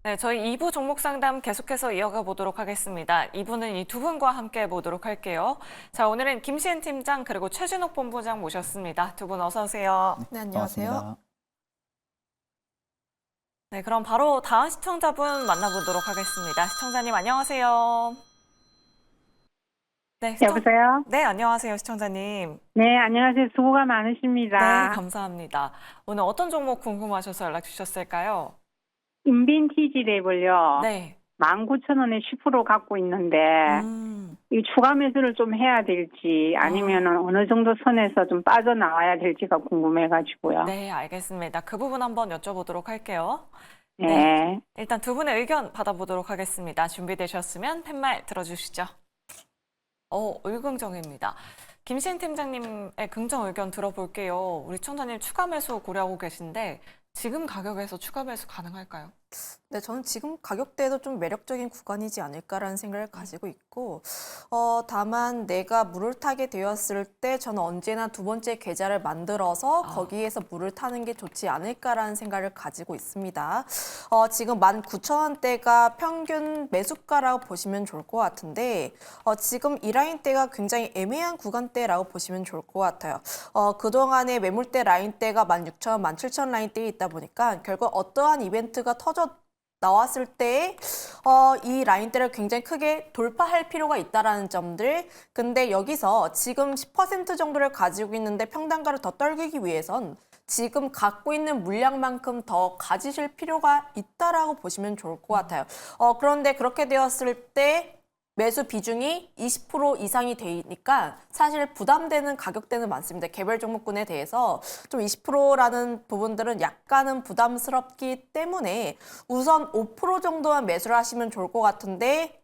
네, 저희 2부 종목 상담 계속해서 이어가 보도록 하겠습니다. 2부는 이 두 분과 함께 보도록 할게요. 자, 오늘은 김시은 팀장 그리고 최진욱 본부장 모셨습니다. 두 분 어서 오세요. 네, 안녕하세요. 반갑습니다. 네, 그럼 바로 다음 시청자분 만나보도록 하겠습니다. 시청자님 안녕하세요. 네, 여보세요? 네, 안녕하세요, 시청자님. 네, 안녕하세요. 수고가 네, 많으십니다. 감사합니다. 오늘 어떤 종목 궁금하셔서 연락 주셨을까요? 인빈티지랩을요. 네. 19,000원에 10% 갖고 있는데 이 추가 매수를 좀 해야 될지 아니면은 어느 정도 선에서 좀 빠져나와야 될지가 궁금해가지고요. 네, 알겠습니다. 그 부분 한번 여쭤보도록 할게요. 네. 일단 두 분의 의견 받아보도록 하겠습니다. 준비되셨으면 팻말 들어주시죠. 의긍정입니다. 김시은 팀장님의 긍정 의견 들어볼게요. 우리 청자님 추가 매수 고려하고 계신데 지금 가격에서 추가 매수 가능할까요? 네, 저는 지금 가격대도 좀 매력적인 구간이지 않을까라는 생각을 가지고 있고, 다만 내가 물을 타게 되었을 때 저는 언제나 두 번째 계좌를 만들어서 거기에서 물을 타는 게 좋지 않을까라는 생각을 가지고 있습니다. 지금 19,000원대가 평균 매수가라고 보시면 좋을 것 같은데, 지금 이 라인대가 굉장히 애매한 구간대라고 보시면 좋을 것 같아요. 그동안의 매물대 라인대가 16,000원, 17,000원 라인대에 있다 보니까 결국 어떠한 이벤트가 나왔을 때 이 라인대를 굉장히 크게 돌파할 필요가 있다라는 점들. 근데 여기서 지금 10% 정도를 가지고 있는데 평단가를 더 떨기기 위해선 지금 갖고 있는 물량만큼 더 가지실 필요가 있다라고 보시면 좋을 것 같아요. 그런데 그렇게 되었을 때 매수 비중이 20% 이상이 되니까 사실 부담되는 가격대는 많습니다. 개별 종목군에 대해서 좀 20%라는 부분들은 약간은 부담스럽기 때문에 우선 5% 정도만 매수를 하시면 좋을 것 같은데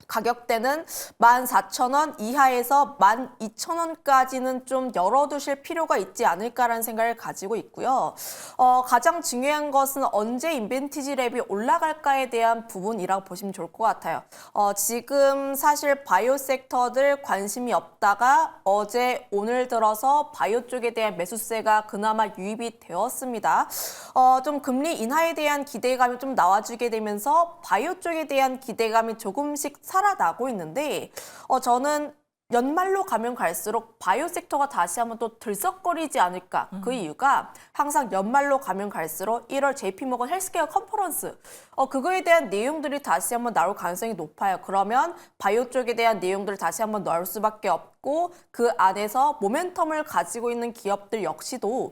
가격대는 14,000원 이하에서 12,000원까지는 좀 열어두실 필요가 있지 않을까라는 생각을 가지고 있고요. 가장 중요한 것은 언제 인벤티지 랩이 올라갈까에 대한 부분이라고 보시면 좋을 것 같아요. 지금 사실 바이오 섹터들 관심이 없다가 어제 오늘 들어서 바이오 쪽에 대한 매수세가 그나마 유입이 되었습니다. 좀 금리 인하에 대한 기대감이 좀 나와주게 되면서 바이오 쪽에 대한 기대감이 조금씩 살아나고 있는데 저는 연말로 가면 갈수록 바이오 섹터가 다시 한번 또 들썩거리지 않을까. 그 이유가 항상 연말로 가면 갈수록 1월 JP모건 헬스케어 컨퍼런스 그거에 대한 내용들이 다시 한번 나올 가능성이 높아요. 그러면 바이오 쪽에 대한 내용들을 다시 한번 나올 수밖에 없고 그 안에서 모멘텀을 가지고 있는 기업들 역시도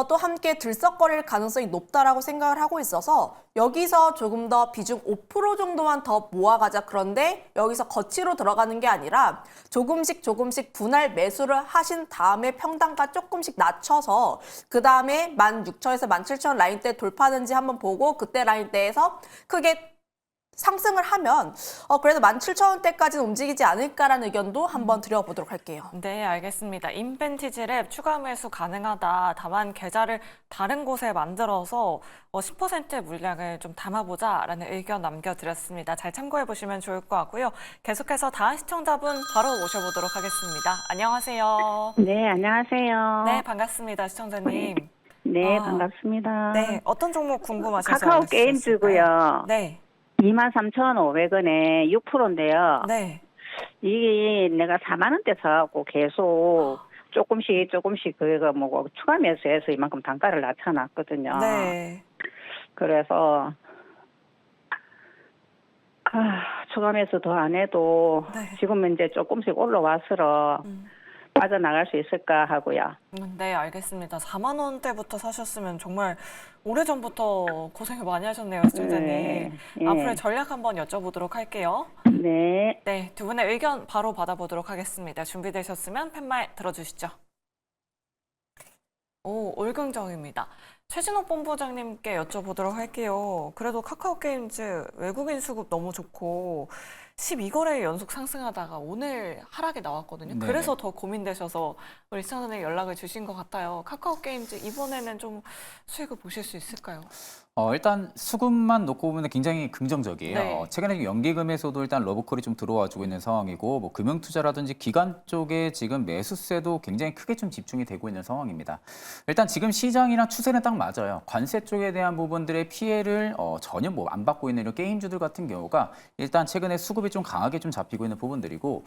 또 함께 들썩거릴 가능성이 높다라고 생각을 하고 있어서 여기서 조금 더 비중 5% 정도만 더 모아가자. 그런데 여기서 거치로 들어가는 게 아니라 조금씩 분할 매수를 하신 다음에 평단가 조금씩 낮춰서 그 다음에 16,000에서 17,000 라인대 돌파하는지 한번 보고 그때 라인대에서 크게 상승을 하면 그래도 17,000원대까지는 움직이지 않을까라는 의견도 한번 드려보도록 할게요. 네, 알겠습니다. 인벤티지 랩 추가 매수 가능하다. 다만 계좌를 다른 곳에 만들어서 10%의 물량을 좀 담아보자라는 의견 남겨드렸습니다. 잘 참고해 보시면 좋을 것 같고요. 계속해서 다음 시청자분 바로 모셔보도록 하겠습니다. 안녕하세요. 네, 안녕하세요. 네, 반갑습니다, 시청자님. 네, 반갑습니다. 네, 어떤 종목 궁금하셔서 카카오 연락 주셨을까요? 게임즈고요. 네, 23,500원에 6%인데요. 네. 이게 내가 4만 원대 사갖고 계속 조금씩 그거 뭐 추가 매수해서 이만큼 단가를 낮춰놨거든요. 네. 그래서 추가 매수 더 안 해도 네. 지금은 이제 조금씩 올라와서 빠져나갈 수 있을까 하고요. 네, 알겠습니다. 4만 원대부터 사셨으면 정말 오래전부터 고생을 많이 하셨네요, 시청자님. 네, 앞으로의 전략 한번 여쭤보도록 할게요. 네. 네, 두 분의 의견 바로 받아보도록 하겠습니다. 준비되셨으면 팻말 들어주시죠. 올긍정입니다. 최진욱 본부장님께 여쭤보도록 할게요. 그래도 카카오게임즈 외국인 수급 너무 좋고 12거래 연속 상승하다가 오늘 하락이 나왔거든요. 네네. 그래서 더 고민되셔서 우리 시청자님 연락을 주신 것 같아요. 카카오게임즈 이번에는 좀 수익을 보실 수 있을까요? 일단 수급만 놓고 보면 굉장히 긍정적이에요. 네. 최근에 연기금에서도 일단 러브콜이 좀 들어와주고 있는 상황이고, 뭐 금융투자라든지 기관 쪽에 지금 매수세도 굉장히 크게 좀 집중이 되고 있는 상황입니다. 일단 지금 시장이랑 추세는 딱 맞아요. 관세 쪽에 대한 부분들의 피해를 전혀 뭐 안 받고 있는 이런 게임주들 같은 경우가 일단 최근에 수급이 좀 강하게 좀 잡히고 있는 부분들이고,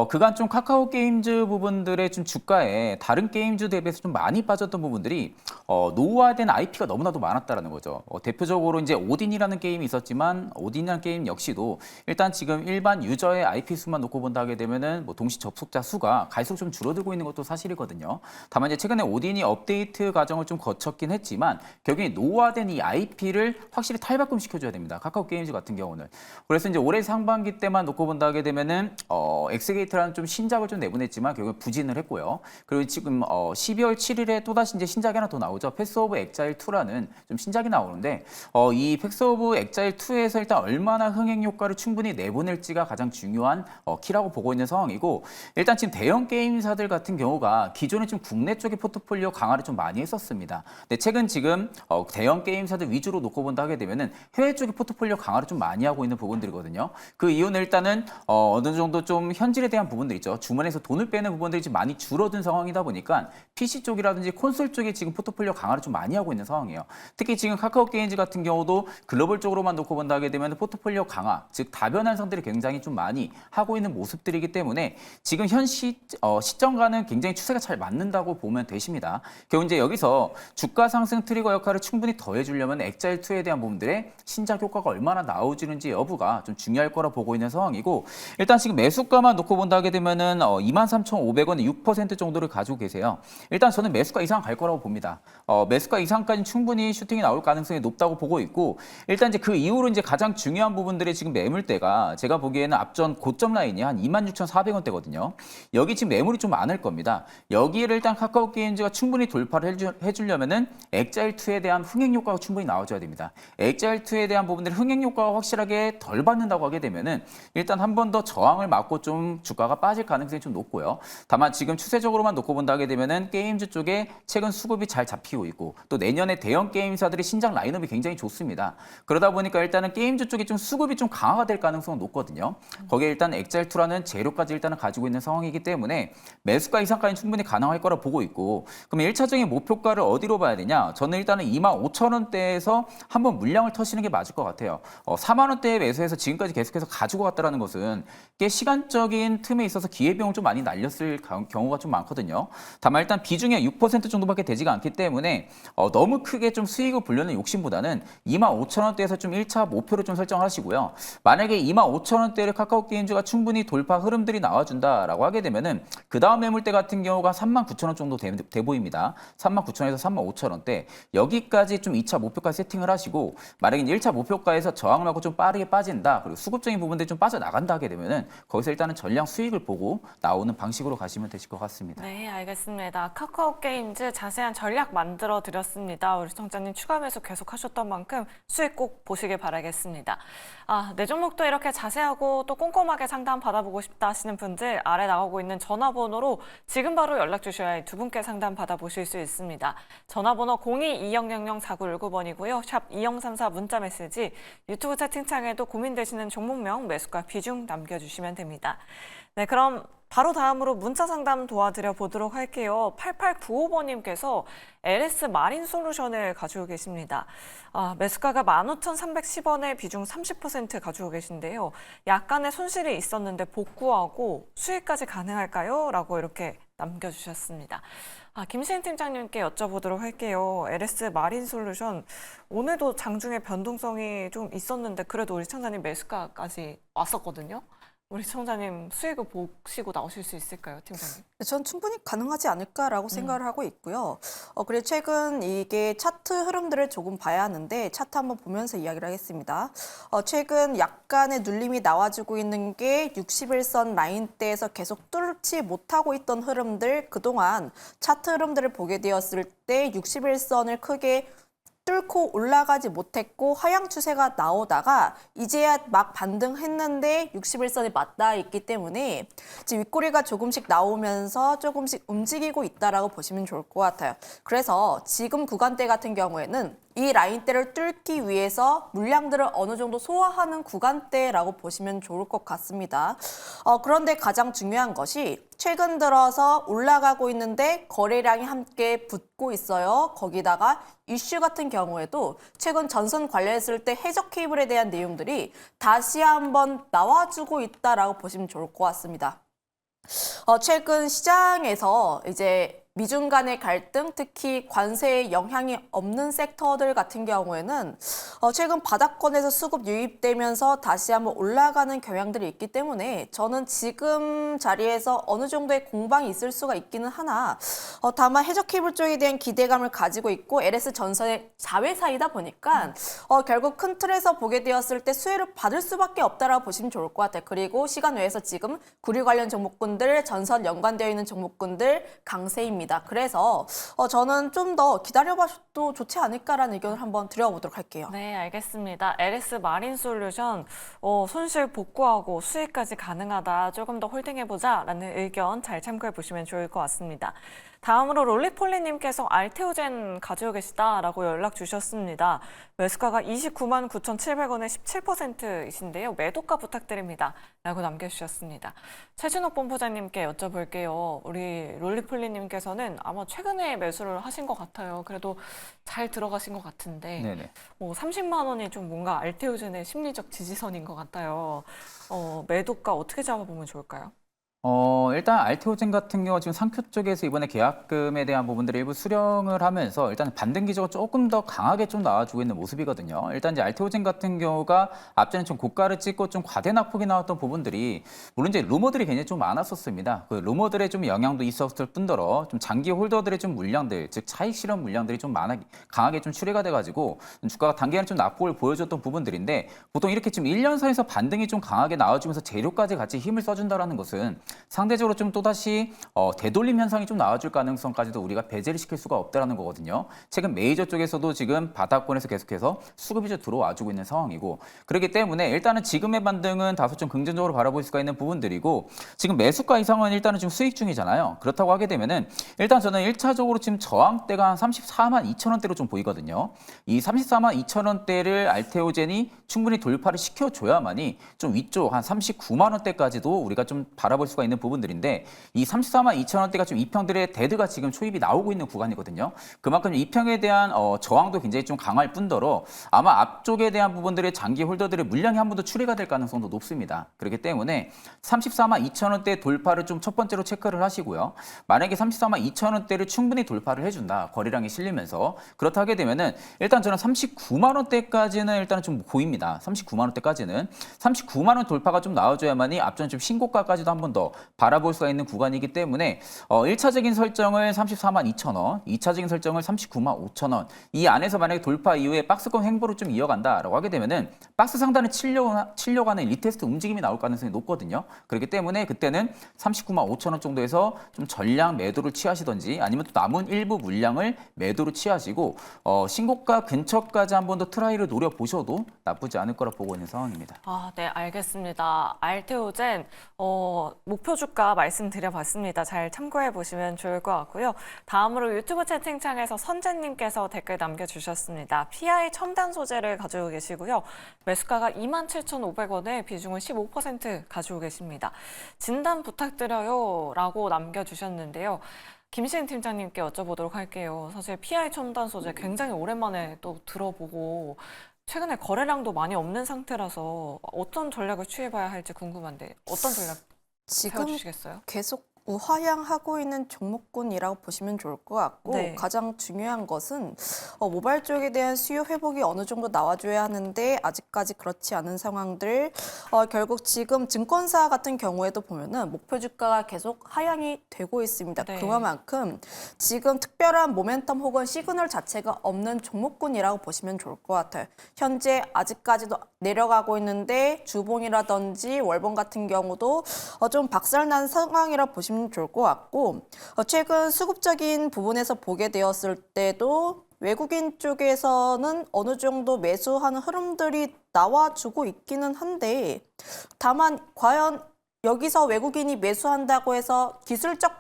그간 좀 카카오 게임즈 부분들의 좀 주가에 다른 게임주 대비해서 좀 많이 빠졌던 부분들이 노후화된 IP가 너무나도 많았다라는 거죠. 대표적으로 이제 오딘이라는 게임이 있었지만 오딘이라는 게임 역시도 일단 지금 일반 유저의 IP 수만 놓고 본다 하게 되면은 뭐 동시 접속자 수가 갈수록 좀 줄어들고 있는 것도 사실이거든요. 다만 이제 최근에 오딘이 업데이트 과정을 좀 거쳤긴 했지만 결국에 노후화된 이 IP를 확실히 탈바꿈 시켜줘야 됩니다. 카카오 게임즈 같은 경우는. 그래서 이제 올해 상반기 때만 놓고 본다 하게 되면은 엑스게이트라는 좀 신작을 좀 내보냈지만 결국 부진을 했고요. 그리고 지금 12월 7일에 또다시 이제 신작이 하나 더 나오죠. 패스 오브 엑자일 2라는 좀 신작이 나오는데 이 패스 오브 엑자일 2에서 일단 얼마나 흥행 효과를 충분히 내보낼지가 가장 중요한 키라고 보고 있는 상황이고, 일단 지금 대형 게임사들 같은 경우가 기존에 좀 국내 쪽의 포트폴리오 강화를 좀 많이 했었습니다. 근데 최근 지금 대형 게임사들 위주로 놓고 본다 하게 되면은 해외 쪽의 포트폴리오 강화를 좀 많이 하고 있는 부분들이거든요. 그 이유는 일단은 어느 정도 좀 현질에 대한 부분들 있죠. 주머니에서 돈을 빼는 부분들이 지금 많이 줄어든 상황이다 보니까 PC 쪽이라든지 콘솔 쪽에 지금 포트폴리오 강화를 좀 많이 하고 있는 상황이에요. 특히 지금 카카오 게임즈 같은 경우도 글로벌 쪽으로만 놓고 본다 하게 되면 포트폴리오 강화, 즉 다변 환성들이 굉장히 좀 많이 하고 있는 모습들이기 때문에 지금 현 시점과는 굉장히 추세가 잘 맞는다고 보면 되십니다. 결국 이제 여기서 주가 상승 트리거 역할을 충분히 더해주려면 엑자일 2에 대한 부분들의 신작 효과가 얼마나 나오지는지 여부가 좀 중요할 거라 보고 있는 상황이고, 일단 지금 매수가만 놓고 본다 하게 되면은 23,500원에 6% 정도를 가지고 계세요. 일단 저는 매수가 이상 갈 거라고 봅니다. 매수가 이상까지는 충분히 슈팅이 나올 가능성이 높다고 보고 있고, 일단 이제 그 이후로 이제 가장 중요한 부분들이 지금 매물대가 제가 보기에는 앞전 고점 라인이 한 26,400원대거든요. 여기 지금 매물이 좀 많을 겁니다. 여기를 일단 카카오 게임즈가 충분히 돌파를 해주려면은 엑자일 2에 대한 흥행 효과가 충분히 나와줘야 됩니다. 엑자일 2에 대한 부분들이 흥행 효과가 확실하게 덜 받는다고 하게 되면은 일단 한 번 더 저항을 맞고 좀 주가가 빠질 가능성이 좀 높고요. 다만 지금 추세적으로만 놓고 본다 하게 되면은 게임즈 쪽에 최근 수급이 잘 잡히고 있고, 또 내년에 대형 게임사들이 신작 라인업이 굉장히 좋습니다. 그러다 보니까 일단은 게임즈 쪽이 좀 수급이 좀 강화가 될 가능성은 높거든요. 거기에 일단 엑자일 2라는 재료까지 일단은 가지고 있는 상황이기 때문에 매수가 이상까지는 충분히 가능할 거라 보고 있고, 그럼 1차적인 목표가를 어디로 봐야 되냐? 저는 일단은 25,000원대에서 한번 물량을 터시는 게 맞을 것 같아요. 4만 원대에 매수해서 지금까지 계속해서 가지고 갔다라는 것은 꽤 시간적인 틈에 있어서 기회비용을 좀 많이 날렸을 경우가 좀 많거든요. 다만 일단 비중이 6% 정도밖에 되지가 않기 때문에 너무 크게 좀 수익을 보려는 욕심보다는 25,000원대에서 좀 1차 목표를 좀 설정하시고요. 만약에 25,000원대를 카카오 게임즈가 충분히 돌파 흐름들이 나와준다라고 하게 되면은 그 다음 매물대 같은 경우가 39,000원 정도 돼 보입니다. 39,000원에서 35,000원대 여기까지 좀 2차 목표까지 세팅을 하시고, 만약에 1차 목표가에서 저항을 받고 좀 빠르게 빠진다, 그리고 수급적인 부분들이 좀 빠져나간다 하게 되면은 거기서 일단은 전량 수익을 보고 나오는 방식으로 가시면 되실 것 같습니다. 네, 알겠습니다. 카카오 게임즈 자세한 전략 만들어 드렸습니다. 우리 시청자님 추가 매수 계속 하셨던 만큼 수익 꼭 보시길 바라겠습니다. 내 종목도 이렇게 자세하고 또 꼼꼼하게 상담 받아보고 싶다 하시는 분들 아래 나오고 있는 전화번호로 지금 바로 연락 주셔야 할 두 분께 상담 받아보실 수 있습니다. 전화번호 02-2000-4919번이고요. 샵 2034 문자 메시지, 유튜브 채팅창에도 고민되시는 종목명, 매수가 비중 남겨주시면 됩니다. 네, 그럼 바로 다음으로 문자 상담 도와드려 보도록 할게요. 8895번님께서 LS 마린 솔루션을 가지고 계십니다. 매수가가 15,310원에 비중 30% 가지고 계신데요. 약간의 손실이 있었는데 복구하고 수익까지 가능할까요? 라고 이렇게 남겨주셨습니다. 김시인 팀장님께 여쭤보도록 할게요. LS 마린 솔루션, 오늘도 장중에 변동성이 좀 있었는데 그래도 우리 시청자님 매수가까지 왔었거든요. 우리 시청자님 수익을 보시고 나오실 수 있을까요, 팀장님? 전 충분히 가능하지 않을까라고 생각을 하고 있고요. 그리고 최근 이게 차트 흐름들을 조금 봐야 하는데 차트 한번 보면서 이야기를 하겠습니다. 최근 약간의 눌림이 나와주고 있는 게 61선 라인대에서 계속 뚫지 못하고 있던 흐름들, 그동안 차트 흐름들을 보게 되었을 때 61선을 크게 뚫고 올라가지 못했고 하향 추세가 나오다가 이제야 막 반등했는데 61선이 맞닿아 있기 때문에 지금 윗꼬리가 조금씩 나오면서 조금씩 움직이고 있다라고 보시면 좋을 것 같아요. 그래서 지금 구간대 같은 경우에는 이 라인대를 뚫기 위해서 물량들을 어느 정도 소화하는 구간대라고 보시면 좋을 것 같습니다. 그런데 가장 중요한 것이 최근 들어서 올라가고 있는데 거래량이 함께 붙고 있어요. 거기다가 이슈 같은 경우에도 최근 전선 관련했을 때 해적 케이블에 대한 내용들이 다시 한번 나와주고 있다라고 보시면 좋을 것 같습니다. 최근 시장에서 이제 미중 간의 갈등, 특히 관세에 영향이 없는 섹터들 같은 경우에는 최근 바닥권에서 수급 유입되면서 다시 한번 올라가는 경향들이 있기 때문에 저는 지금 자리에서 어느 정도의 공방이 있을 수가 있기는 하나 다만 해적 케이블 쪽에 대한 기대감을 가지고 있고 LS 전선의 자회사이다 보니까 결국 큰 틀에서 보게 되었을 때 수혜를 받을 수밖에 없다라고 보시면 좋을 것 같아요. 그리고 시간 외에서 지금 구리 관련 종목군들, 전선 연관되어 있는 종목군들 강세입니다. 그래서 저는 좀 더 기다려봐도 좋지 않을까라는 의견을 한번 드려보도록 할게요. 네, 알겠습니다. LS 마린솔루션 손실 복구하고 수익까지 가능하다. 조금 더 홀딩해보자라는 의견 잘 참고해 보시면 좋을 것 같습니다. 다음으로 롤리폴리님께서 알테오젠 가지고 계시다라고 연락 주셨습니다. 매수가가 29만 9,700원에 17%이신데요. 매도가 부탁드립니다. 라고 남겨주셨습니다. 최준옥 본부장님께 여쭤볼게요. 우리 롤리폴리님께서는 아마 최근에 매수를 하신 것 같아요. 그래도 잘 들어가신 것 같은데 네네. 30만 원이 좀 뭔가 알테오젠의 심리적 지지선인 것 같아요. 매도가 어떻게 잡아보면 좋을까요? 일단 알테오젠 같은 경우 지금 상표 쪽에서 이번에 계약금에 대한 부분들을 일부 수령을 하면서 일단 반등 기조가 조금 더 강하게 좀 나와주고 있는 모습이거든요. 일단 이제 알테오젠 같은 경우가 앞전에 좀 고가를 찍고 좀 과대 낙폭이 나왔던 부분들이 물론 이제 루머들이 굉장히 좀 많았었습니다. 그 루머들의 좀 영향도 있었을 뿐더러 좀 장기 홀더들의 좀 물량들, 즉 차익 실현 물량들이 좀 강하게 좀 출회가 돼가지고 주가가 단기간에 좀 낙폭을 보여줬던 부분들인데 보통 이렇게 지금 1년 사이에서 반등이 좀 강하게 나와주면서 재료까지 같이 힘을 써준다라는 것은 상대적으로 좀 또다시 되돌림 현상이 좀 나와줄 가능성까지도 우리가 배제를 시킬 수가 없다라는 거거든요. 최근 메이저 쪽에서도 지금 바닥권에서 계속해서 수급이 좀 들어와주고 있는 상황이고 그렇기 때문에 일단은 지금의 반등은 다소 좀 긍정적으로 바라볼 수가 있는 부분들이고 지금 매수가 이상은 일단은 지금 수익 중이잖아요. 그렇다고 하게 되면은 일단 저는 1차적으로 지금 저항대가 한 34만 2천 원대로 좀 보이거든요. 이 34만 2천 원대를 알테오젠이 충분히 돌파를 시켜줘야만이 좀 위쪽 한 39만 원대까지도 우리가 좀 바라볼 수가 있는 부분들인데 이 34만 2천 원대가 좀 이평들의 데드가 지금 초입이 나오고 있는 구간이거든요. 그만큼 이평에 대한 저항도 굉장히 좀 강할 뿐더러 아마 앞쪽에 대한 부분들의 장기 홀더들의 물량이 한 번 더 출회가 될 가능성도 높습니다. 그렇기 때문에 34만 2천 원대 돌파를 좀 첫 번째로 체크를 하시고요. 만약에 34만 2천 원대를 충분히 돌파를 해준다. 거래량이 실리면서 그렇다 하게 되면은 일단 저는 39만 원대까지는 일단은 좀 보입니다. 39만 원대까지는 39만 원 돌파가 좀 나와줘야만이 앞전 좀 신고가까지도 한 번 더 바라볼 수가 있는 구간이기 때문에 1차적인 설정을 34만 2천 원, 2차적인 설정을 39만 5천 원. 이 안에서 만약에 돌파 이후에 박스권 횡보를 좀 이어간다라고 하게 되면은 박스 상단을 치려고 하는 리테스트 움직임이 나올 가능성이 높거든요. 그렇기 때문에 그때는 39만 5천 원 정도에서 좀 전량 매도를 취하시던지 아니면 또 남은 일부 물량을 매도로 취하시고 신고가 근처까지 한 번 더 트라이를 노려보셔도 나쁘지 않을 거라 보고 있는 상황입니다. 네, 알겠습니다. 알테오젠 목표 주가 말씀드려봤습니다. 잘 참고해 보시면 좋을 것 같고요. 다음으로 유튜브 채팅창에서 선재님께서 댓글 남겨주셨습니다. PI 첨단 소재를 가지고 계시고요. 매수가가 27,500원에 비중은 15% 가지고 계십니다. 진단 부탁드려요 라고 남겨주셨는데요. 김시인 팀장님께 여쭤보도록 할게요. 사실 PI 첨단 소재 굉장히 오랜만에 또 들어보고 최근에 거래량도 많이 없는 상태라서 어떤 전략을 취해봐야 할지 궁금한데 어떤 전략 지금 세워주시겠어요? 계속 우하향하고 있는 종목군이라고 보시면 좋을 것 같고 네. 가장 중요한 것은 모바일 쪽에 대한 수요 회복이 어느 정도 나와줘야 하는데 아직까지 그렇지 않은 상황들 결국 지금 증권사 같은 경우에도 보면은 목표 주가가 계속 하향이 되고 있습니다. 네. 그만큼 지금 특별한 모멘텀 혹은 시그널 자체가 없는 종목군이라고 보시면 좋을 것 같아요. 현재 아직까지도 내려가고 있는데 주봉이라든지 월봉 같은 경우도 좀 박살난 상황이라 보시면 좋을 것 같고 최근 수급적인 부분에서 보게 되었을 때도 외국인 쪽에서는 어느 정도 매수하는 흐름들이 나와주고 있기는 한데 다만 과연 여기서 외국인이 매수한다고 해서 기술적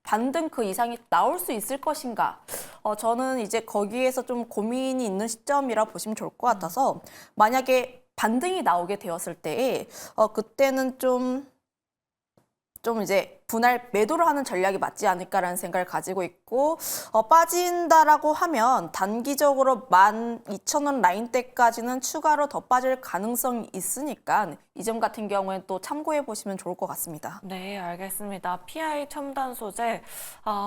반등 그 이상이 나올 수 있을 것인가? 저는 이제 거기에서 좀 고민이 있는 시점이라 보시면 좋을 것 같아서 만약에 반등이 나오게 되었을 때에 그때는 좀 이제 분할 매도를 하는 전략이 맞지 않을까라는 생각을 가지고 있고 빠진다라고 하면 단기적으로 12,000원 라인대까지는 추가로 더 빠질 가능성이 있으니까 이 점 같은 경우에는 또 참고해 보시면 좋을 것 같습니다. 네, 알겠습니다. PI 첨단 소재,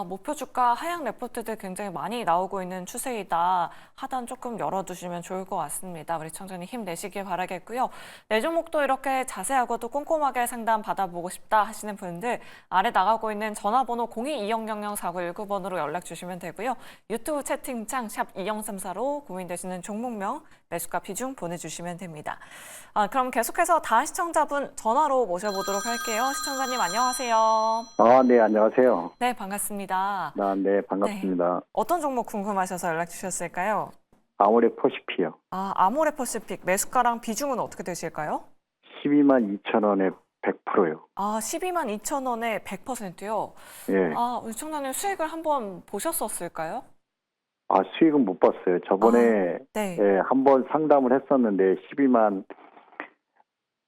목표 주가 하향 레포트들 굉장히 많이 나오고 있는 추세이다. 하단 조금 열어두시면 좋을 것 같습니다. 우리 청자님 힘내시길 바라겠고요. 내 종목도 이렇게 자세하고 또 꼼꼼하게 상담 받아보고 싶다 하시는 분들 아래 나가고 있는 전화번호 0220004919번으로 연락 주시면 되고요. 유튜브 채팅창 샵 2034로 고민되시는 종목명, 매수가 비중 보내주시면 됩니다. 그럼 계속해서 다음 시청자분 전화로 모셔보도록 할게요. 시청자님 안녕하세요. 네, 안녕하세요. 네, 반갑습니다. 네, 반갑습니다. 어떤 종목 궁금하셔서 연락 주셨을까요? 아모레퍼시피요. 아모레퍼시픽 매수가랑 비중은 어떻게 되실까요? 122,000원에 100%요. 122,000원에 100%요? 예. 우리 청자님 수익을 한번 보셨었을까요? 수익은 못 봤어요. 저번에 네. 한번 상담을 했었는데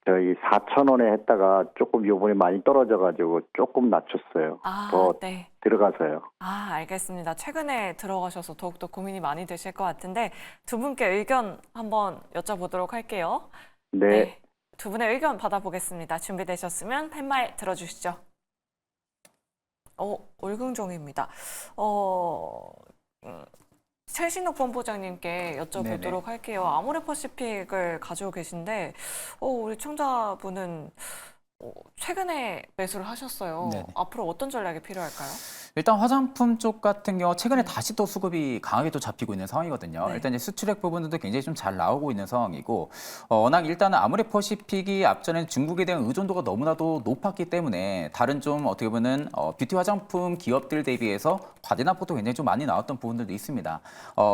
4,000원에 했다가 조금 요번에 많이 떨어져가지고 조금 낮췄어요. 더 네. 들어가서요. 알겠습니다. 최근에 들어가셔서 더욱더 고민이 많이 되실 것 같은데 두 분께 의견 한번 여쭤보도록 할게요. 네. 두 분의 의견 받아보겠습니다. 준비되셨으면 팻말 들어주시죠. 올궁종입니다. 최신욱 본부장님께 여쭤보도록 네네. 할게요. 아모레퍼시픽을 가지고 계신데 우리 청자분은 최근에 매수를 하셨어요. 네네. 앞으로 어떤 전략이 필요할까요? 일단 화장품 쪽 같은 경우 최근에 다시 또 수급이 강하게 또 잡히고 있는 상황이거든요. 네. 일단 이제 수출액 부분들도 굉장히 좀 잘 나오고 있는 상황이고 워낙 일단은 아모레퍼시픽이 앞전에 중국에 대한 의존도가 너무나도 높았기 때문에 다른 좀 어떻게 보면 뷰티 화장품 기업들 대비해서 과대 납부도 굉장히 좀 많이 나왔던 부분들도 있습니다.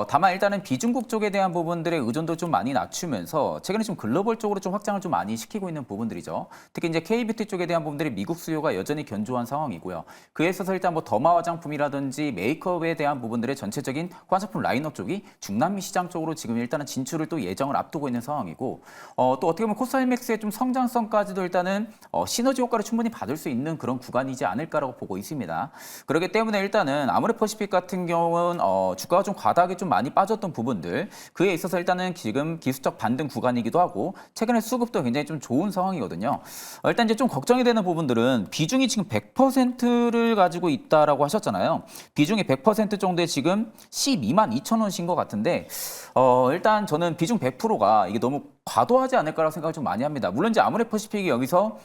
다만 일단은 비중국 쪽에 대한 부분들의 의존도 좀 많이 낮추면서 최근에 좀 글로벌 쪽으로 좀 확장을 좀 많이 시키고 있는 부분들이죠. 특히 이제 K뷰티 쪽에 대한 부분들이 미국 수요가 여전히 견조한 상황이고요. 그에 있어서 일단 뭐 더마 화장품이라든지 메이크업에 대한 부분들의 전체적인 화장품 라인업 쪽이 중남미 시장 쪽으로 지금 일단은 진출을 또 예정을 앞두고 있는 상황이고 또 어떻게 보면 코스알맥스의 좀 성장성까지도 일단은 시너지 효과를 충분히 받을 수 있는 그런 구간이지 않을까라고 보고 있습니다. 그렇기 때문에 일단은 아모레퍼시픽 같은 경우는 주가가 좀 과다하게 좀 많이 빠졌던 부분들 그에 있어서 일단은 지금 기술적 반등 구간이기도 하고 최근에 수급도 굉장히 좀 좋은 상황이거든요. 일단 이제 좀 걱정이 되는 부분들은 비중이 지금 100%를 가지고 있다라고 하셨잖아요. 비중이 100% 정도에 지금 122,000원인 것 같은데 일단 저는 비중 100%가 이게 너무 과도하지 않을까라고 생각을 좀 많이 합니다. 물론 이제 아모레퍼시픽이 여기서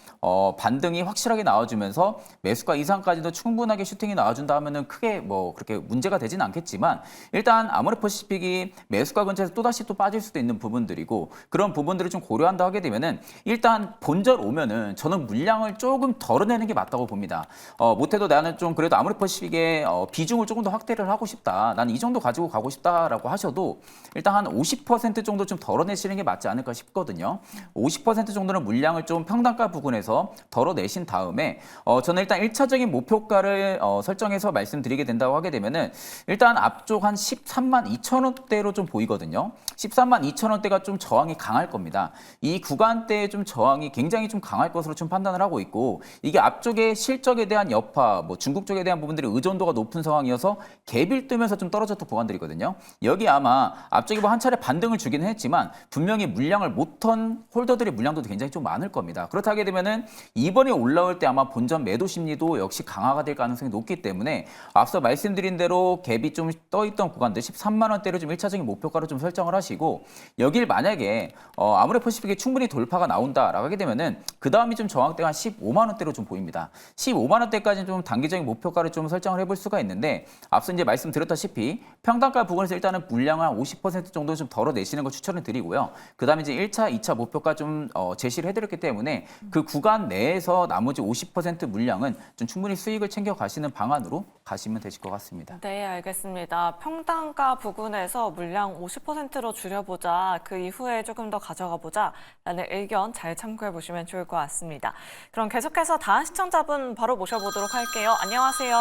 반등이 확실하게 나와주면서 매수가 이상까지도 충분하게 슈팅이 나와준다 하면은 크게 뭐 그렇게 문제가 되지는 않겠지만 일단 아모레퍼시픽이 매수가 근처에서 또다시 또 빠질 수도 있는 부분들이고 그런 부분들을 좀 고려한다 하게 되면은 일단 본절 오면은 저는 물량을 조금 덜어내는 게 맞다고 봅니다. 못해도 나는 좀 그래도 아모레퍼시픽의 비중을 조금 더 확대를 하고 싶다. 나는 이 정도 가지고 가고 싶다라고 하셔도 일단 한 50% 정도 좀 덜어내시는 게 맞지 않을까 싶거든요. 50% 정도는 물량을 좀 평단가 부근에서 덜어내신 다음에 저는 일단 1차적인 목표가를 설정해서 말씀드리게 된다고 하게 되면은 일단 앞쪽 한 132,000원대로 좀 보이거든요. 132,000원대가 좀 저항이 강할 겁니다. 이 구간대에 좀 저항이 굉장히 좀 강할 것으로 좀 판단을 하고 있고 이게 앞쪽에 실적에 대한 여파, 뭐 중국 쪽에 대한 부분들이 의존도가 높은 상황이어서 갭을 뜨면서 좀 떨어졌던 구간들이거든요. 여기 아마 앞쪽에 뭐 한 차례 반등을 주기는 했지만 분명히 물량을 못한 홀더들의 물량도 굉장히 좀 많을 겁니다. 그렇다 하게 되면은 이번에 올라올 때 아마 본전 매도 심리도 역시 강화가 될 가능성이 높기 때문에 앞서 말씀드린 대로 갭이 좀 떠있던 구간들 13만 원대로 좀 1차적인 목표가로 좀 설정을 하시고 여길 만약에 아모레퍼시픽이 충분히 돌파가 나온다라고 하게 되면은 그 다음이 좀 저항대가 한 15만 원대로 좀 보입니다. 15만 원대까지는 좀 단기적인 목표가를 좀 설정을 해볼 수가 있는데 앞서 이제 말씀드렸다시피 평단가 부근에서 일단은 물량을 한 50% 정도 좀 덜어내시는 걸 추천을 드리고요. 그 다음에 이제 이제 1차, 2차 목표가 좀 제시를 해드렸기 때문에 그 구간 내에서 나머지 50% 물량은 좀 충분히 수익을 챙겨 가시는 방안으로 가시면 되실 것 같습니다. 네, 알겠습니다. 평단가 부근에서 물량 50%로 줄여보자. 그 이후에 조금 더 가져가 보자라는 의견 잘 참고해 보시면 좋을 것 같습니다. 그럼 계속해서 다음 시청자분 바로 모셔보도록 할게요. 안녕하세요.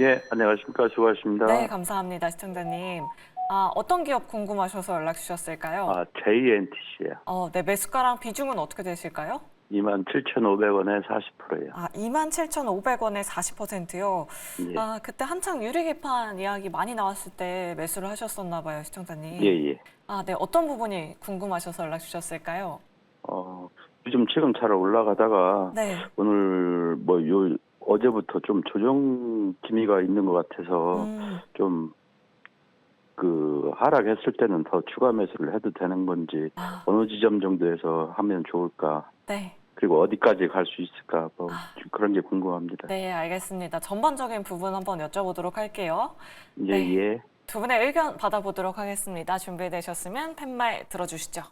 예, 안녕하십니까. 수고하십니다. 네, 감사합니다, 시청자님. 어떤 기업 궁금하셔서 연락 주셨을까요? JNTC예요. 네, 매수가랑 비중은 어떻게 되실까요? 27,500원에 40%예요. 27,500원에 40%요. 예. 그때 한창 유리기판 이야기 많이 나왔을 때 매수를 하셨었나 봐요, 시청자님. 예, 예. 네, 어떤 부분이 궁금하셔서 연락 주셨을까요? 요즘 지금 잘 올라가다가 네. 오늘 어제부터 좀 조정 기미가 있는 것 같아서 좀 하락했을 때는 더 추가 매수를 해도 되는 건지 어느 지점 정도에서 하면 좋을까? 네. 그리고 어디까지 갈 수 있을까? 그런 게 궁금합니다. 네, 알겠습니다. 전반적인 부분 한번 여쭤보도록 할게요. 예, 네. 예. 두 분의 의견 받아보도록 하겠습니다. 준비되셨으면 팻말 들어주시죠.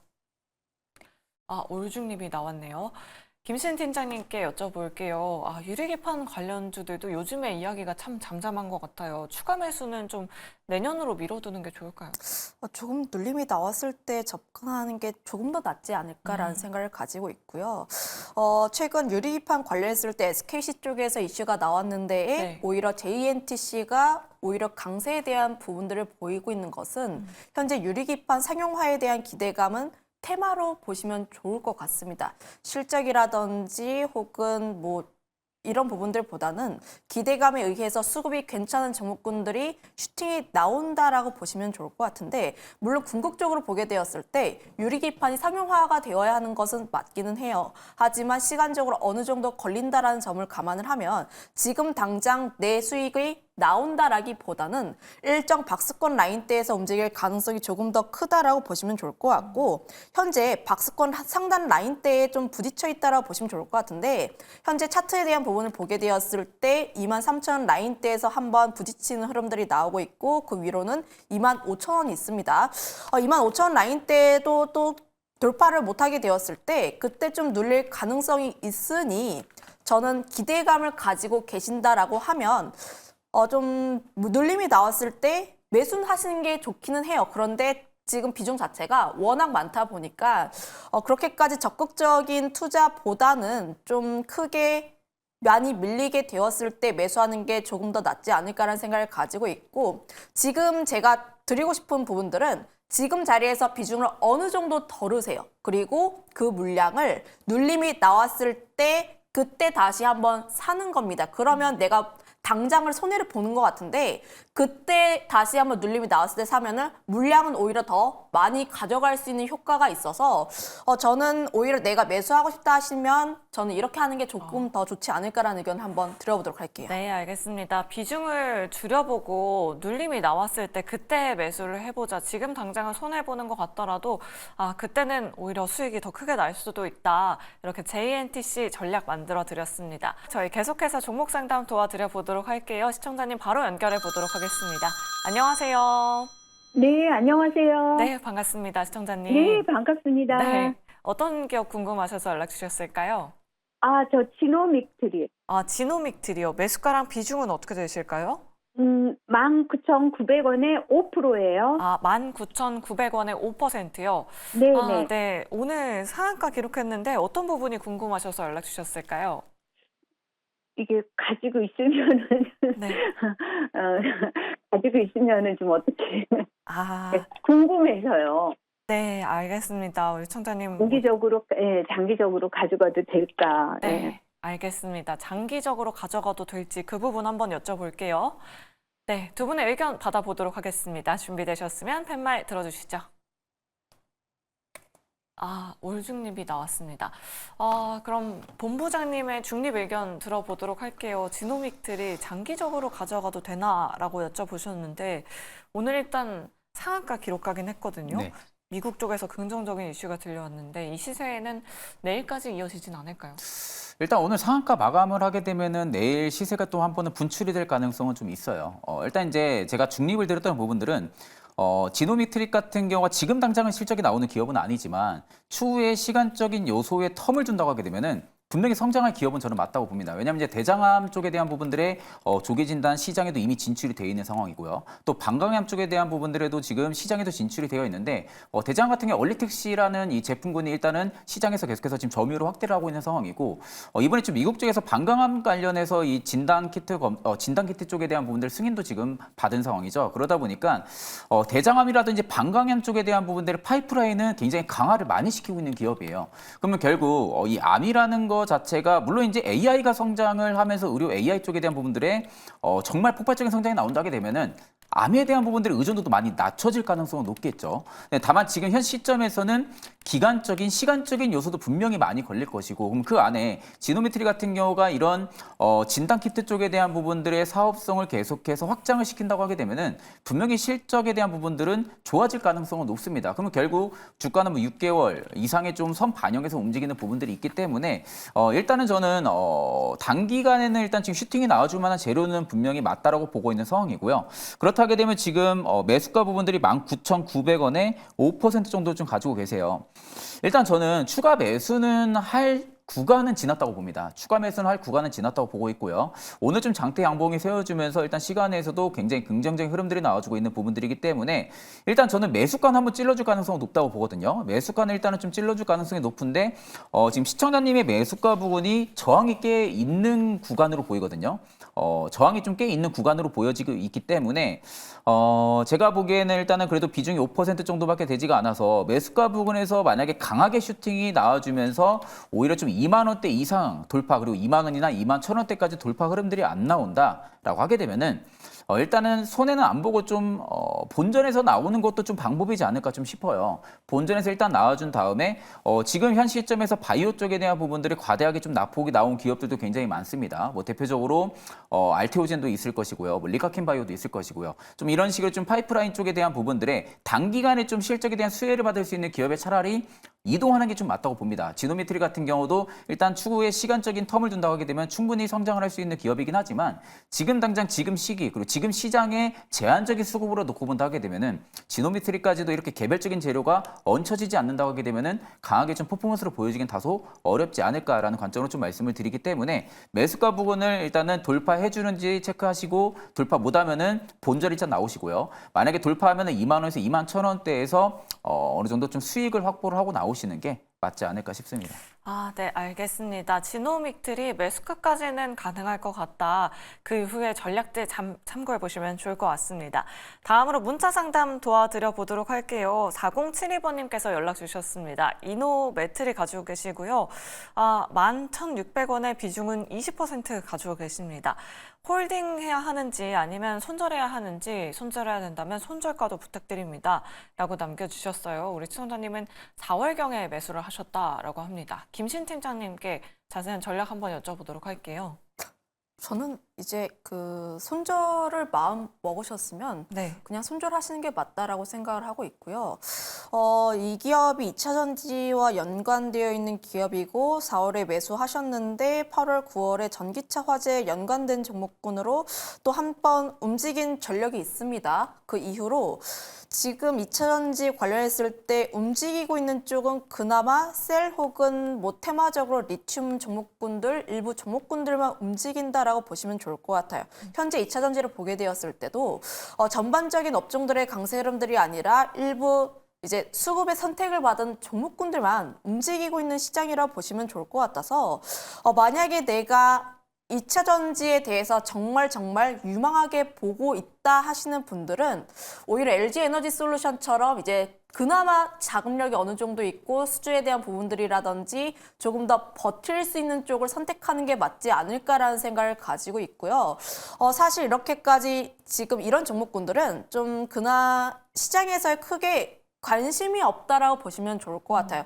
올중립이 나왔네요. 김신 팀장님께 여쭤볼게요. 유리기판 관련주들도 요즘에 이야기가 참 잠잠한 것 같아요. 추가 매수는 좀 내년으로 미뤄두는 게 좋을까요? 조금 눌림이 나왔을 때 접근하는 게 조금 더 낫지 않을까라는 생각을 가지고 있고요. 최근 유리기판 관련했을 때 SKC 쪽에서 이슈가 나왔는데 네. 오히려 JNTC가 오히려 강세에 대한 부분들을 보이고 있는 것은 현재 유리기판 상용화에 대한 기대감은 테마로 보시면 좋을 것 같습니다. 실적이라든지 혹은 이런 부분들보다는 기대감에 의해서 수급이 괜찮은 종목군들이 슈팅이 나온다라고 보시면 좋을 것 같은데, 물론 궁극적으로 보게 되었을 때 유리기판이 상용화가 되어야 하는 것은 맞기는 해요. 하지만 시간적으로 어느 정도 걸린다라는 점을 감안을 하면 지금 당장 내 수익이 나온다라기보다는 일정 박스권 라인대에서 움직일 가능성이 조금 더 크다라고 보시면 좋을 것 같고, 현재 박스권 상단 라인대에 좀 부딪혀 있다라고 보시면 좋을 것 같은데, 현재 차트에 대한 부분을 보게 되었을 때 23,000원 라인대에서 한번 부딪히는 흐름들이 나오고 있고, 그 위로는 25,000원이 있습니다. 25,000원 라인대에도 또 돌파를 못하게 되었을 때 그때 좀 눌릴 가능성이 있으니, 저는 기대감을 가지고 계신다라고 하면 좀 눌림이 나왔을 때 매수는 하시는 게 좋기는 해요. 그런데 지금 비중 자체가 워낙 많다 보니까 그렇게까지 적극적인 투자보다는 좀 크게 많이 밀리게 되었을 때 매수하는 게 조금 더 낫지 않을까라는 생각을 가지고 있고, 지금 제가 드리고 싶은 부분들은 지금 자리에서 비중을 어느 정도 덜으세요. 그리고 그 물량을 눌림이 나왔을 때 그때 다시 한번 사는 겁니다. 그러면 내가 당장을 손해를 보는 것 같은데, 그때 다시 한번 눌림이 나왔을 때 사면은 물량은 오히려 더 많이 가져갈 수 있는 효과가 있어서 저는 오히려 내가 매수하고 싶다 하시면 저는 이렇게 하는 게 조금 더 좋지 않을까라는 의견 한번 드려보도록 할게요. 네, 알겠습니다. 비중을 줄여보고 눌림이 나왔을 때 그때 매수를 해보자. 지금 당장은 손해보는 것 같더라도 그때는 오히려 수익이 더 크게 날 수도 있다. 이렇게 JNTC 전략 만들어 드렸습니다. 저희 계속해서 종목 상담 도와드려 보도록 할게요. 시청자님 바로 연결해 보도록 하겠습니다. 안녕하세요. 네, 안녕하세요. 네, 반갑습니다. 시청자님. 네, 반갑습니다. 네, 어떤 기업 궁금하셔서 연락 주셨을까요? 저 지노믹트리. 지노믹트리요. 매수가랑 비중은 어떻게 되실까요? 19,900원에 5%예요. 19,900원에 5%요. 네. 네. 오늘 상한가 기록했는데 어떤 부분이 궁금하셔서 연락 주셨을까요? 이게 가지고 있으면은 네. 가지고 있으면은 좀 어떻게 궁금해서요. 네, 알겠습니다. 우리 청자님. 장기적으로 가져가도 될까? 네, 알겠습니다. 장기적으로 가져가도 될지 그 부분 한번 여쭤볼게요. 네, 두 분의 의견 받아보도록 하겠습니다. 준비되셨으면 팻말 들어주시죠. 올중립이 나왔습니다. 그럼 본부장님의 중립 의견 들어보도록 할게요. 지노믹들이 장기적으로 가져가도 되나라고 여쭤보셨는데, 오늘 일단 상한가 기록하긴 했거든요. 네. 미국 쪽에서 긍정적인 이슈가 들려왔는데 이 시세에는 내일까지 이어지진 않을까요? 일단 오늘 상한가 마감을 하게 되면은 내일 시세가 또 한 번은 분출이 될 가능성은 좀 있어요. 일단 이제 제가 중립을 드렸던 부분들은 지노미트릭 같은 경우가 지금 당장은 실적이 나오는 기업은 아니지만 추후에 시간적인 요소에 텀을 준다고 하게 되면은 분명히 성장할 기업은 저는 맞다고 봅니다. 왜냐하면 이제 대장암 쪽에 대한 부분들의 조기 진단 시장에도 이미 진출이 되어 있는 상황이고요. 또 방광암 쪽에 대한 부분들에도 지금 시장에도 진출이 되어 있는데 진단 같은 경우 얼리텍시라는 이 제품군이 일단은 시장에서 계속해서 지금 점유율을 확대를 하고 있는 상황이고 이번에 좀 미국 쪽에서 방광암 관련해서 이 진단 키트 쪽에 대한 부분들 승인도 지금 받은 상황이죠. 그러다 보니까 대장암이라든지 방광암 쪽에 대한 부분들의 파이프라인은 굉장히 강화를 많이 시키고 있는 기업이에요. 그러면 결국 이 암이라는 거 자체가 물론 이제 AI가 성장을 하면서 의료 AI 쪽에 대한 부분들에 정말 폭발적인 성장이 나온다게 되면은 암에 대한 부분들의 의존도도 많이 낮춰질 가능성은 높겠죠. 네, 다만 지금 현 시점에서는 기간적인 시간적인 요소도 분명히 많이 걸릴 것이고 그럼 그 안에 지노메트리 같은 경우가 이런 진단 키트 쪽에 대한 부분들의 사업성을 계속해서 확장을 시킨다고 하게 되면은 분명히 실적에 대한 부분들은 좋아질 가능성은 높습니다. 그러면 결국 주가는 뭐 6개월 이상의 좀 선 반영해서 움직이는 부분들이 있기 때문에 일단은 저는 단기간에는 일단 지금 슈팅이 나와줄 만한 재료는 분명히 맞다라고 보고 있는 상황이고요. 그렇다게 되면 지금 매수가 부분들이 19,900원에 5% 정도 좀 가지고 계세요. 일단 저는 추가 매수는 할 구간은 지났다고 봅니다. 추가 매수는 할 구간은 지났다고 보고 있고요. 오늘 좀 장대 양봉이 세워주면서 일단 시간에서도 굉장히 긍정적인 흐름들이 나와주고 있는 부분들이기 때문에 일단 저는 매수간 한번 찔러줄 가능성은 높다고 보거든요. 매수간을 일단은 좀 찔러줄 가능성이 높은데 지금 시청자님의 매수가 부분이 저항이 꽤 있는 구간으로 보이거든요. 저항이 좀 꽤 있는 구간으로 보여지고 있기 때문에 제가 보기에는 일단은 그래도 비중이 5% 정도밖에 되지가 않아서 매수가 부분에서 만약에 강하게 슈팅이 나와주면서 오히려 좀 2만 원대 이상 돌파 그리고 2만 원이나 2만 1,000원대까지 돌파 흐름들이 안 나온다라고 하게 되면은 일단은 손해는 안 보고 좀 본전에서 나오는 것도 좀 방법이지 않을까 좀 싶어요. 본전에서 일단 나와준 다음에 지금 현 시점에서 바이오 쪽에 대한 부분들이 과대하게 좀 낙폭이 나온 기업들도 굉장히 많습니다. 뭐 대표적으로 알테오젠도 있을 것이고요, 뭐 리카킨 바이오도 있을 것이고요. 좀 이런 식으로 좀 파이프라인 쪽에 대한 부분들에 단기간에 좀 실적에 대한 수혜를 받을 수 있는 기업에 차라리 이동하는 게 좀 맞다고 봅니다. 지노메트리 같은 경우도 일단 추후에 시간적인 텀을 둔다고 하게 되면 충분히 성장을 할 수 있는 기업이긴 하지만 지금 당장 지금 시기 그리고 지금 시장에 제한적인 수급으로 놓고 본다 하게 되면은 지노메트리까지도 이렇게 개별적인 재료가 얹혀지지 않는다고 하게 되면은 강하게 좀 퍼포먼스로 보여지긴 다소 어렵지 않을까라는 관점으로 좀 말씀을 드리기 때문에 매수가 부분을 일단은 돌파해 주는지 체크하시고 돌파 못하면은 본절 일단 나오시고요. 만약에 돌파하면은 2만 원에서 2만 1,000원대에서 어느 정도 좀 수익을 확보를 하고 나오시는 게 맞지 않을까 싶습니다. 네, 알겠습니다. 지노믹들이 매수가까지는 가능할 것 같다. 그 이후에 전략들 참고해 보시면 좋을 것 같습니다. 다음으로 문자 상담 도와드려 보도록 할게요. 4072번님께서 연락 주셨습니다. 이노매트리 가지고 계시고요. 11,600원의 비중은 20% 가지고 계십니다. 홀딩해야 하는지 아니면 손절해야 하는지 손절해야 된다면 손절가도 부탁드립니다. 라고 남겨주셨어요. 우리 시청자님은 4월경에 매수를 하셨다라고 합니다. 김신 팀장님께 자세한 전략 한번 여쭤보도록 할게요. 저는 이제 그 손절을 마음 먹으셨으면 네. 그냥 손절하시는 게 맞다라고 생각을 하고 있고요. 이 기업이 2차 전지와 연관되어 있는 기업이고 4월에 매수하셨는데 8월, 9월에 전기차 화재에 연관된 종목군으로 또 한 번 움직인 전력이 있습니다. 그 이후로 지금 2차 전지 관련했을 때 움직이고 있는 쪽은 그나마 셀 혹은 뭐 테마적으로 리튬 종목군들, 일부 종목군들만 움직인다라고 보시면 좋을 것 같아요. 현재 2차 전지를 보게 되었을 때도 전반적인 업종들의 강세 흐름들이 아니라 일부 이제 수급의 선택을 받은 종목군들만 움직이고 있는 시장이라고 보시면 좋을 것 같아서 만약에 내가 2차 전지에 대해서 정말 유망하게 보고 있다 하시는 분들은 오히려 LG 에너지 솔루션처럼 이제 그나마 자금력이 어느 정도 있고 수주에 대한 부분들이라든지 조금 더 버틸 수 있는 쪽을 선택하는 게 맞지 않을까라는 생각을 가지고 있고요. 사실 이렇게까지 지금 이런 종목군들은 좀 시장에서 크게 관심이 없다라고 보시면 좋을 것 같아요.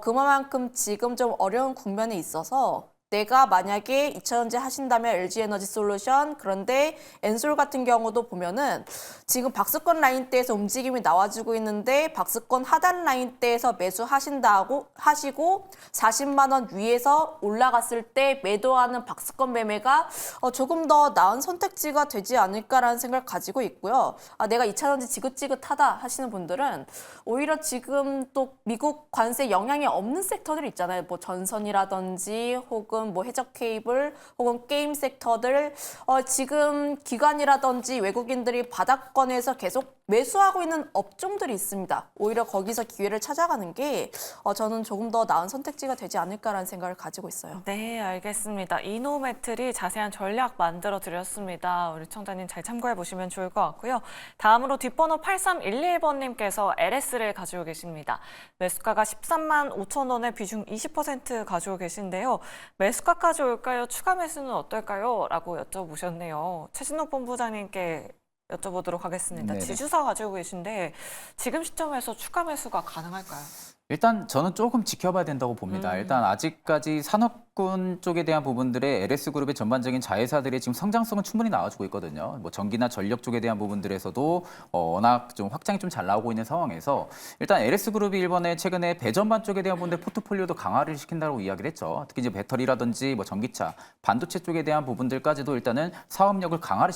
그만큼 지금 좀 어려운 국면에 있어서 내가 만약에 2,000원제 하신다면 LG에너지솔루션, 그런데 엔솔 같은 경우도 보면은 지금 박스권 라인대에서 움직임이 나와주고 있는데 박스권 하단 라인대에서 매수하신다고 하시고 40만 원 위에서 올라갔을 때 매도하는 박스권 매매가 조금 더 나은 선택지가 되지 않을까라는 생각을 가지고 있고요. 내가 2,000원제 지긋지긋하다 하시는 분들은 오히려 지금 또 미국 관세 영향이 없는 섹터들 있잖아요. 뭐 전선이라든지 혹은 뭐 해적 케이블 혹은 게임 섹터들 지금 기관이라든지 외국인들이 바닥권에서 계속 매수하고 있는 업종들이 있습니다. 오히려 거기서 기회를 찾아가는 게 저는 조금 더 나은 선택지가 되지 않을까라는 생각을 가지고 있어요. 네, 알겠습니다. 이노매틀이 자세한 전략 만들어 드렸습니다. 우리 청자님 잘 참고해 보시면 좋을 것 같고요. 다음으로 뒷번호 8311번님께서 LS를 가지고 계십니다. 매수가가 13만 5천 원에 비중 20% 가지고 계신데요. 매수가까지 올까요? 추가 매수는 어떨까요? 라고 여쭤보셨네요. 최진욱 본부장님께 여쭤보도록 하겠습니다. 네네. 지주사 가지고 계신데 지금 시점에서 추가 매수가 가능할까요? 일단 저는 조금 지켜봐야 된다고 봅니다. 일단 아직까지 산업군 쪽에 대한 부분들의 LS그룹의 전반적인 자회사들의 지금 성장성은 충분히 나와주고 있거든요. 뭐 전기나 전력 쪽에 대한 부분들에서도 워낙 좀 확장이 좀 잘 나오고 있는 상황에서 일단 LS그룹이 일본에 최근에 배전반 쪽에 대한 부분들 포트폴리오도 강화를 시킨다고 이야기를 했죠. 특히 이제 배터리라든지 뭐 전기차, 반도체 쪽에 대한 부분들까지도 일단은 사업력을 강화를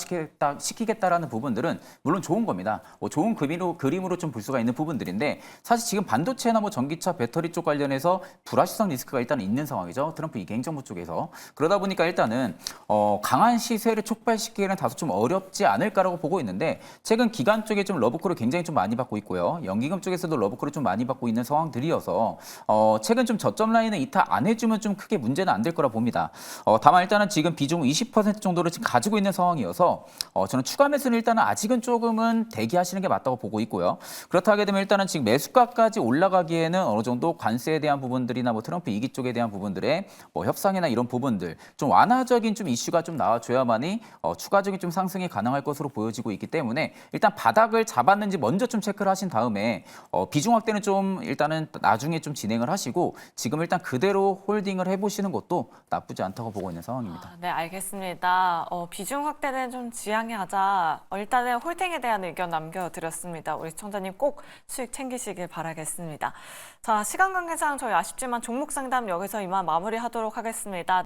시키겠다라는 부분들은 물론 좋은 겁니다. 좋은 그림으로 좀 볼 수가 있는 부분들인데 사실 지금 반도체나 뭐 전기차, 배터리 쪽 관련해서 불확실성 리스크가 일단 있는 상황이죠. 트럼프 이기 행정부 쪽에서. 그러다 보니까 일단은 강한 시세를 촉발시키기에는 다소 좀 어렵지 않을까라고 보고 있는데 최근 기관 쪽에 좀 러브콜을 굉장히 좀 많이 받고 있고요. 연기금 쪽에서도 러브콜을 좀 많이 받고 있는 상황들이어서 최근 좀 저점 라인을 이탈 안 해주면 좀 크게 문제는 안 될 거라 봅니다. 다만 일단은 지금 비중 20% 정도를 지금 가지고 있는 상황이어서 저는 추가 매수는 일단은 아직은 조금은 대기하시는 게 맞다고 보고 있고요. 그렇다 하게 되면 일단은 지금 매수가까지 올라가기에는 어느 정도 관세에 대한 부분들이나 뭐 트럼프 이기 쪽에 대한 부분들의 뭐 협상이나 이런 부분들 좀 완화적인 좀 이슈가 좀 나와줘야만이 추가적인 좀 상승이 가능할 것으로 보여지고 있기 때문에 일단 바닥을 잡았는지 먼저 좀 체크를 하신 다음에 비중 확대는 좀 일단은 나중에 좀 진행을 하시고 지금 일단 그대로 홀딩을 해보시는 것도 나쁘지 않다고 보고 있는 상황입니다. 네, 알겠습니다. 비중 확대는 좀 지양해 하자. 일단은 홀딩에 대한 의견 남겨드렸습니다. 우리 청자님 꼭 수익 챙기시길 바라겠습니다. 자, 시간 관계상 저희 아쉽지만 종목 상담 여기서 이만 마무리하도록 하겠습니다.